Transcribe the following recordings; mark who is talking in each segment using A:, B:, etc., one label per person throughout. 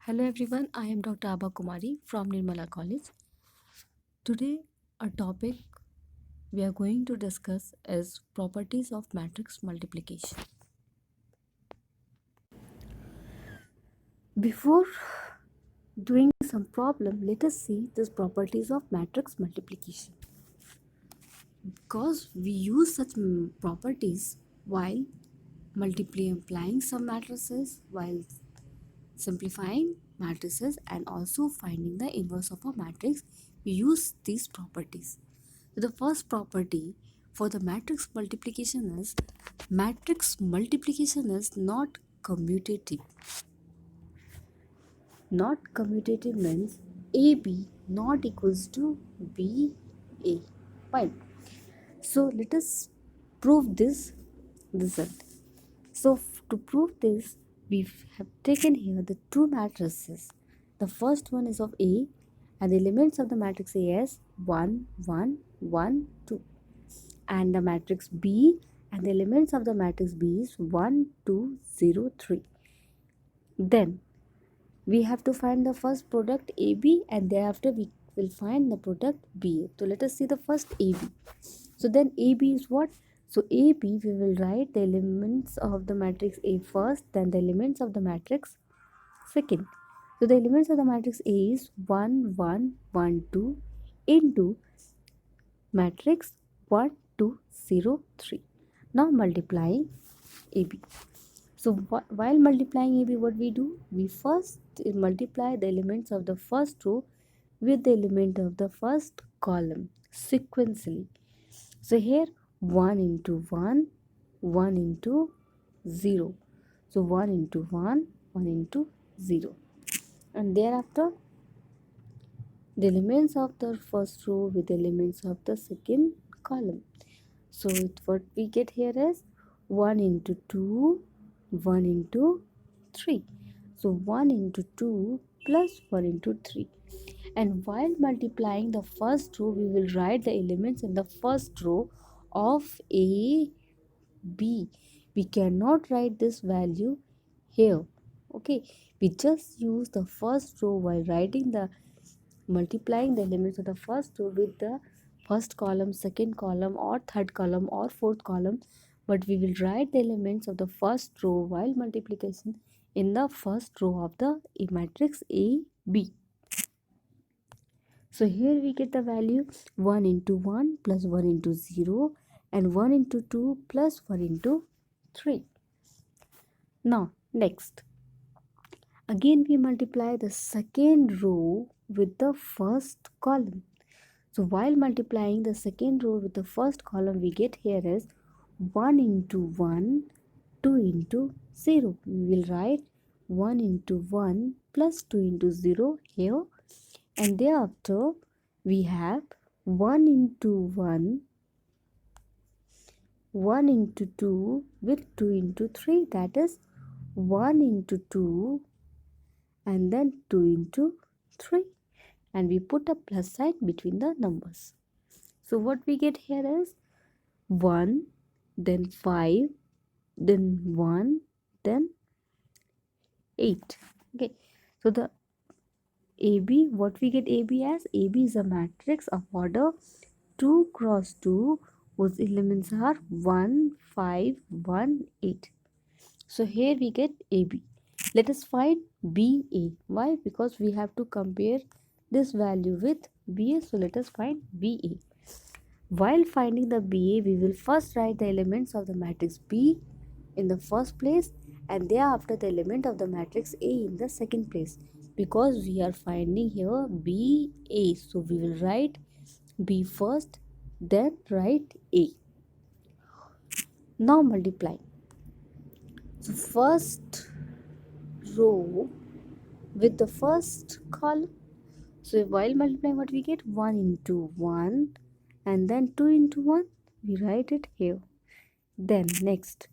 A: Hello everyone, I am Dr. Abha Kumari from Nirmala College. Today, a topic we are going to discuss is properties of matrix multiplication. Before doing some problem, let us see these properties of matrix multiplication. Because we use such properties while multiplying some matrices, while simplifying matrices, and also finding the inverse of a matrix, we use these properties. The first property for the matrix multiplication is matrix multiplication is not commutative. Not commutative means AB not equals to BA. Fine. So let us prove this result. So to prove this, we have taken here the two matrices. The first one is of A and the elements of the matrix A is 1, 1, 1, 2. And the matrix B and the elements of the matrix B is 1, 2, 0, 3. Then we have to find the first product AB and thereafter we will find the product BA. So let us see the first AB. So then AB is what? So AB we will write the elements of the matrix A first, then the elements of the matrix second. So the elements of the matrix A is 1, 1, 1, 2 into matrix 1, 2, 0, 3. Now multiplying AB. So while multiplying AB, what we do? We first multiply the elements of the first row with the element of the first column sequentially. So here 1 into 1, 1 into 0. So 1 into 1, 1 into 0. And thereafter the elements of the first row with the elements of the second column. So what we get here is 1 into 2, 1 into 3. So 1 into 2 plus 1 into 3. And while multiplying the first row, we will write the elements in the first row of A, B. We cannot write this value here. Okay, we just use the first row while writing the multiplying the elements of the first row with the first column, second column, or third column, or fourth column. But we will write the elements of the first row while multiplication in the first row of the matrix A, B. So here we get the value 1 into 1 plus 1 into 0 and 1 into 2 plus 1 into 3. Now next, again we multiply the second row with the first column. So while multiplying the second row with the first column, we get here is 1 into 1, 2 into 0. We will write 1 into 1 plus 2 into 0 here, and thereafter we have 1 into 1, 1 into 2 with 2 into 3, that is 1 into 2 and then 2 into 3, and we put a plus sign between the numbers. So what we get here is 1, then 5, then 1, then 8. Okay, so the AB, what we get AB as? AB is a matrix of order 2 cross 2 whose elements are 1, 5, 1, 8. So here we get AB. Let us find BA. Why? Because we have to compare this value with BA. So let us find BA. While finding the BA, we will first write the elements of the matrix B in the first place and thereafter the element of the matrix A in the second place, because we are finding here BA. So we will write B first, then write A. Now multiply. So first row with the first column. So while multiplying, what we get? 1 into 1 and then 2 into 1. We write it here. Then next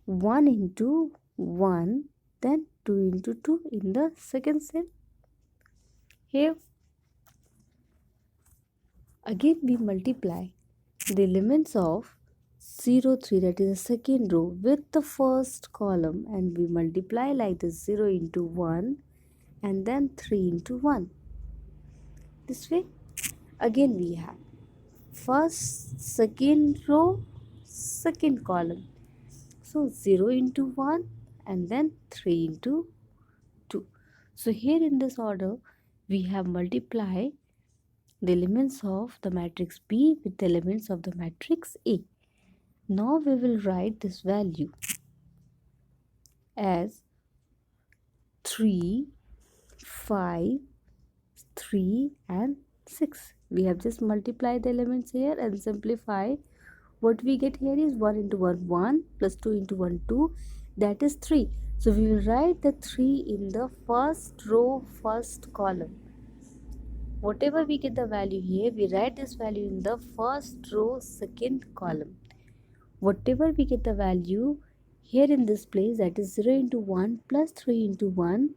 A: 1 into 1, then 2 into 2 in the second cell. Here again we multiply the elements of 0, 3, that is the second row, with the first column, and we multiply like this 0 into 1 and then 3 into 1. This way again we have first, second row, second column. So 0 into 1 and then 3 into 2. So here in this order we have multiplied the elements of the matrix B with the elements of the matrix A. Now we will write this value as 3, 5, 3 and 6. We have just multiplied the elements here and simplify. What we get here is 1 into 1 1 plus 2 into 1 2, that is 3. So we will write the 3 in the first row, first column. Whatever we get the value here, we write this value in the first row, second column. Whatever we get the value here in this place, that is 0 into 1 plus 3 into 1,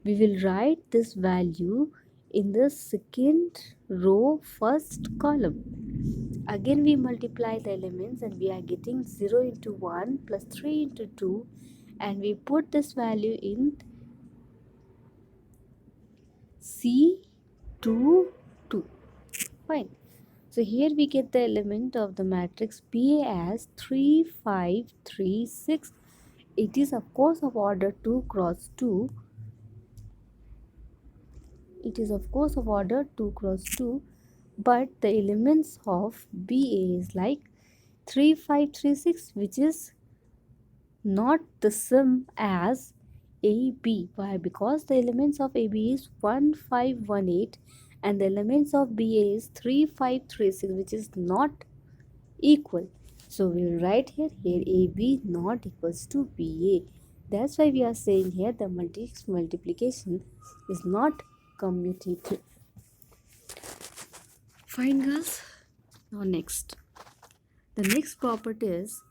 A: we will write this value in the second row, first column. Again we multiply the elements and we are getting 0 into 1 plus 3 into 2, and we put this value in C2 2. Fine. So here we get the element of the matrix PA as 3 5 3 6. It is of course of order 2 cross 2. It is of course of order 2 cross 2, but the elements of BA is like 3 5 3 6, which is not the same as AB. Why? Because the elements of AB is 1 5 1 8 and the elements of BA is 3 5 3 6, which is not equal. So we will write here AB not equals to BA. That's why we are saying here the matrix multiplication is not commutative. Fine, girls. Now next. The next property is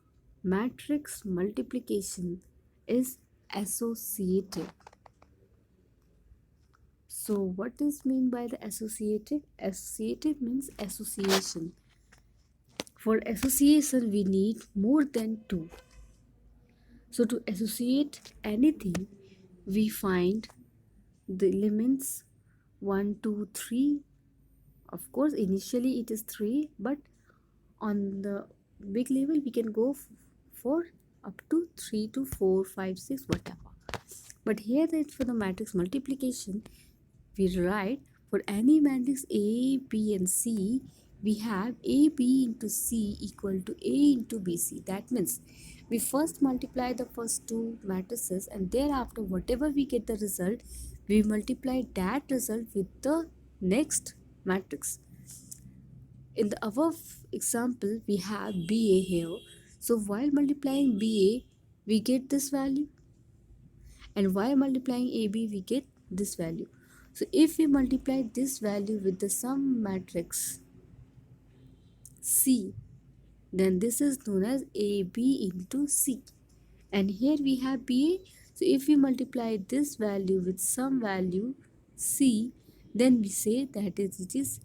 A: matrix multiplication is associative. So what is mean by the associative? Associative means association. For association we need more than 2. So to associate anything, we find the elements 1 2 3. Of course initially it is 3, but on the big level we can go for up to 3 to 4 5 6 whatever. But here that for the matrix multiplication we write for any matrix A, B and C, we have AB into C equal to A into BC. That means we first multiply the first two matrices and thereafter whatever we get the result, we multiply that result with the next matrix. In the above example, we have BA here. So while multiplying BA, we get this value, and while multiplying AB, we get this value. So if we multiply this value with the sum matrix C, then this is known as AB into C. And here we have BA. So if we multiply this value with some value C, then we say that it is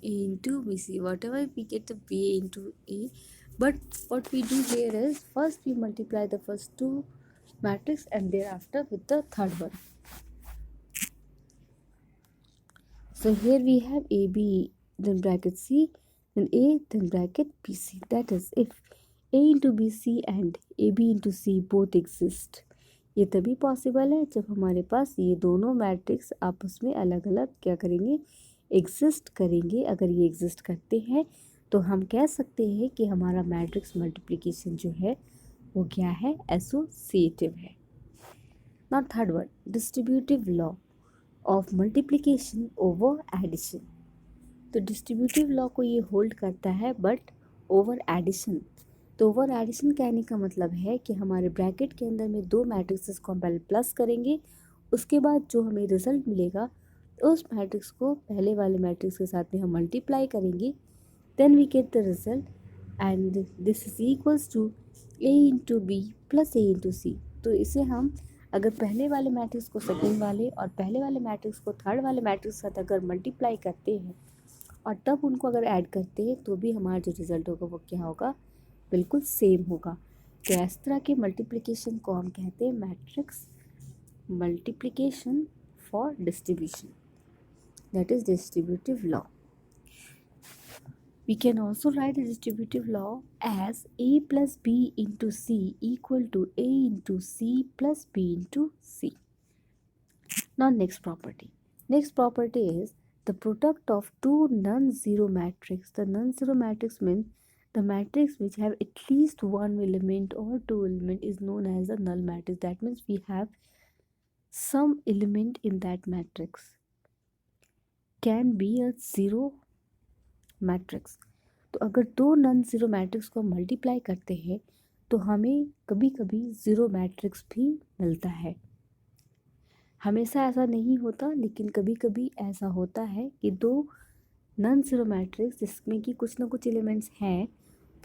A: A into BC. Whatever we get the BA into A. But what we do here is first we multiply the first two matrix and thereafter with the third one. So here we have AB, then bracket C, then A, then bracket BC. That is, if A into BC and AB into C both exist, ये तभी possible है जब हमारे पास ये दोनों matrix आपस में अलग अलग क्या करेंगे, एग्जिस्ट करेंगे. अगर ये एग्जिस्ट करते हैं तो हम कह सकते हैं कि हमारा मैट्रिक्स मल्टीप्लिकेशन जो है वो क्या है, एसोसिएटिव है. Now third one, distributive law of multiplication over addition. तो डिस्ट्रीब्यूटिव लॉ को ये होल्ड करता है बट ओवर एडिशन. तो ओवर एडिशन कहने का मतलब है कि हमारे ब्रैकेट के अंदर में दो मैट्रिक्सेस को हम पहले प्लस करेंगे, उसके बाद जो हमें रिजल्ट मिलेगा उस मैट्रिक्स को पहले वाले मैट्रिक्स के साथ में हम मल्टीप्लाई करेंगे, then we get the result and this is equals to A into B plus A into C. तो इसे हम अगर पहले वाले मैट्रिक्स को सेकेंड वाले और पहले वाले मैट्रिक्स को थर्ड वाले मैट्रिक्स के साथ अगर मल्टीप्लाई करते हैं और तब उनको अगर ऐड करते हैं तो भी हमारा जो रिज़ल्ट होगा वो क्या होगा, बिल्कुल सेम होगा. तो इस तरह के मल्टीप्लिकेशन को हम कहते हैं matrix multiplication for distribution. That is distributive law. We can also write the distributive law as A plus B into C equal to A into C plus B into C. Now next property. Next property is the product of two non-zero matrix. The non-zero matrix means the matrix which have at least one element or two element is known as a null matrix. That means we have some element in that matrix can be a zero matrix. तो अगर दो non zero matrix को multiply करते हैं तो हमें कभी कभी ज़ीरो मैट्रिक्स भी मिलता है. हमेशा ऐसा नहीं होता, लेकिन कभी कभी ऐसा होता है कि दो नॉन ज़ीरो मैट्रिक्स जिसमें कि कुछ ना कुछ एलिमेंट्स हैं,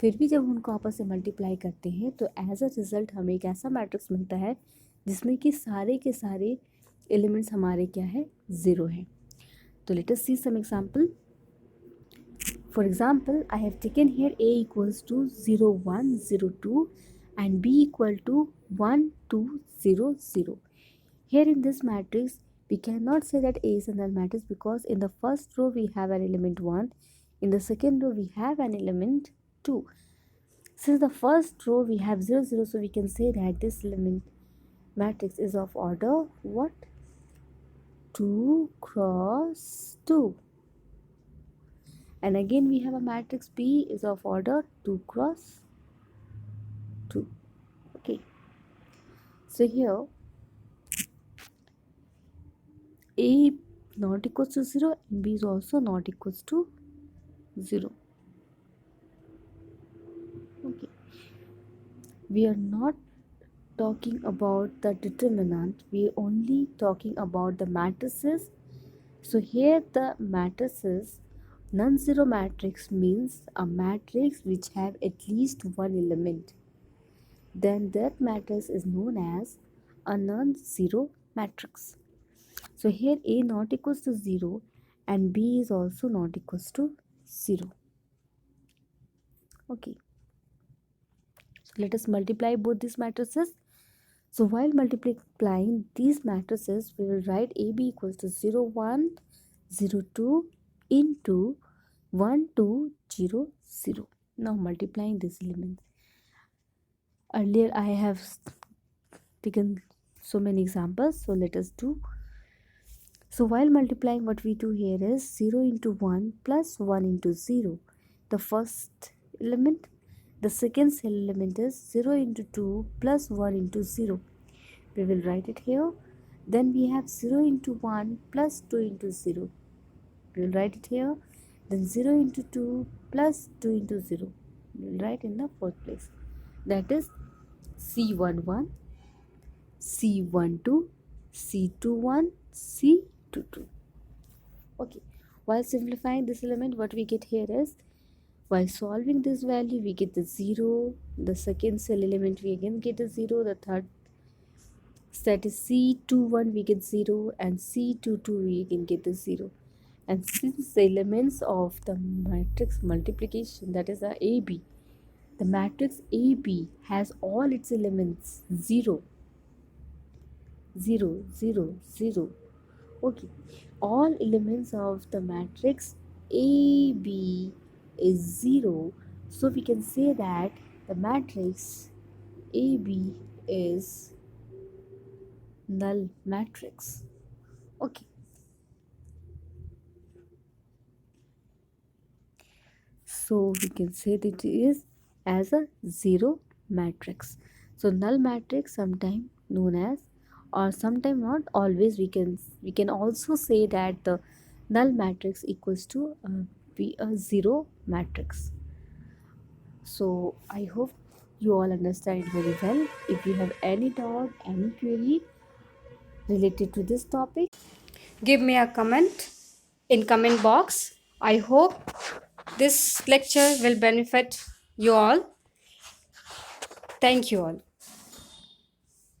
A: फिर भी जब उनको आपस में मल्टीप्लाई करते हैं तो एज अ रिज़ल्ट हमें एक ऐसा मैट्रिक्स मिलता है जिसमें कि सारे के सारे एलिमेंट्स हमारे क्या है, ज़ीरो है. तो let us see some example. For example, I have taken here A equals to 0, 1, 0, 2 and B equal to 1, 2, 0, 0. Here in this matrix, we cannot say that A is a null matrix because in the first row we have an element 1, in the second row we have an element 2. Since the first row we have 0, 0, so we can say that this element matrix is of order what? 2 cross 2. And again we have a matrix B is of order 2 cross 2. Okay. So here A not equals to 0 and B is also not equals to 0. Okay. We are not talking about the determinant. We are only talking about the matrices. So here the matrices, non-zero matrix means a matrix which have at least one element. Then that matrix is known as a non-zero matrix. So here A not equals to 0 and B is also not equals to 0. Okay. So let us multiply both these matrices. So while multiplying these matrices, we will write AB equals to 0, 1, 0, 2 into 1, 2, 0, 0. Now multiplying these elements. Earlier I have taken so many examples, so let us do. So while multiplying, what we do here is 0 into 1 plus 1 into 0. The first element. The second cell element is 0 into 2 plus 1 into 0. We will write it here. Then we have 0 into 1 plus 2 into 0. We will write it here. Then 0 into 2 plus 2 into 0. We will write in the fourth place. That is C11, C12, C21, C22. Okay. While simplifying this element, what we get here is, while solving this value, we get the 0. The second cell element, we again get a 0. The third set is C21, we get 0. And C22, we again get the 0. And since the elements of the matrix multiplication, that is the AB, the matrix AB has all its elements 0, 0, 0, 0. Okay, all elements of the matrix AB is 0, so we can say that the matrix AB is null matrix. Okay, so we can say that it is as a zero matrix. So null matrix sometime known as, or sometime not always, we can also say that the null matrix equals to be a zero matrix. So I hope you all understand it very well. If you have any doubt, any query related to this topic,
B: give me a comment in comment box. I hope this lecture will benefit you all. Thank you all.